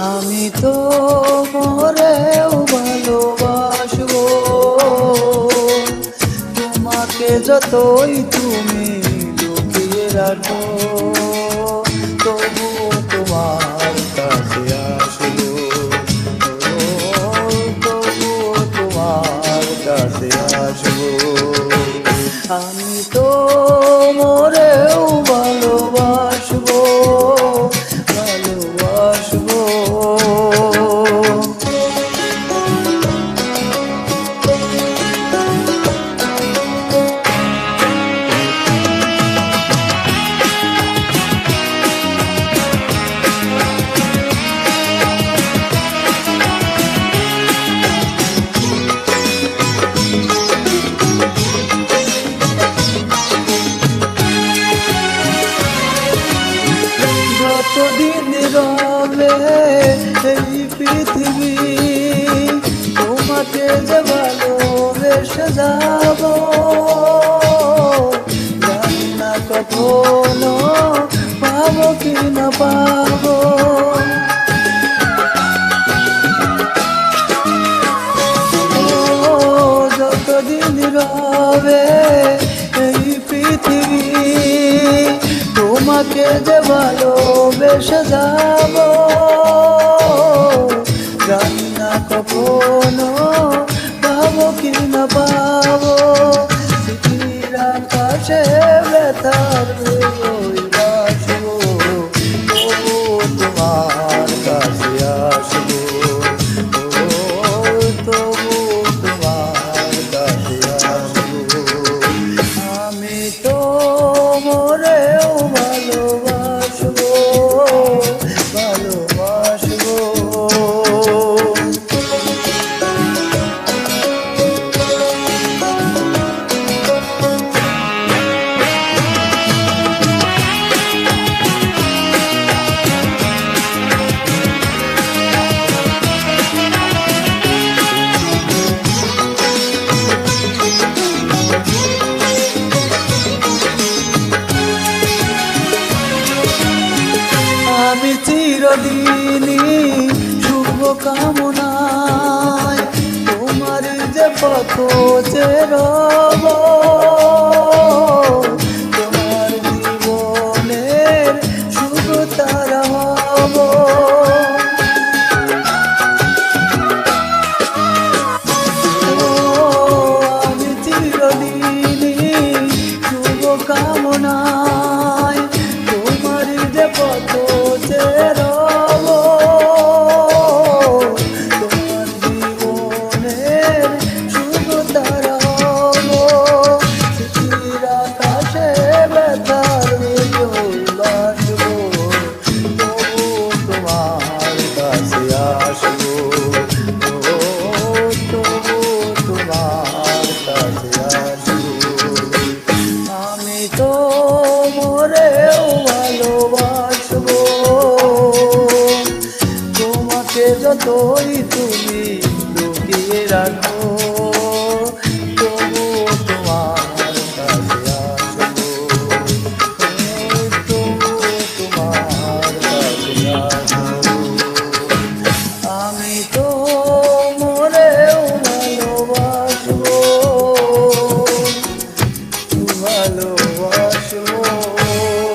আমি তো মরেও ভালোবাসবো তোমাকে, যতই তুমি লুকিয়ে রাখো তবু তোমার কাছে আসবো, তবু তোমার কাছে আসবো। আমি তো মরেও ভালোবাসবো, ভালোবাসবো। যতদিন রবে এই পৃথিবী তোমাকে যে ভালোবেসে যাব, জানি না কখনো পাবো কি না পাবো। যতদিন রবে এই পৃথিবী তোমাকে যে ভালোবেসে যাব, জানি না কখনো পাবো কি না পাবো। পৃথিবীর আকাশে ব্যথার বাসবো, তবু তোমার কাছে আসবো, তবু তোমার কাছে আসবো। আমি তো মরেও ভালোবাসবো, ভালোবাসবো। আমি চিরদিনই শুভ কামনায় তোমার যে পথ চেরব, তোমার জীবনের শুভ তারা হব। আমি চিরদিনই শুভ কামনায় তোমার যে পথ চেরব, তোমার জীবনের শুভ তারা হব। পৃথিবীর আকাশে ব্যথার বাসবো, তবু তোমার কাছে আসবো, তবু তোমার কাছে আসবো। আমি তো মরেও ভালোবাসবো তোমাকে, যতই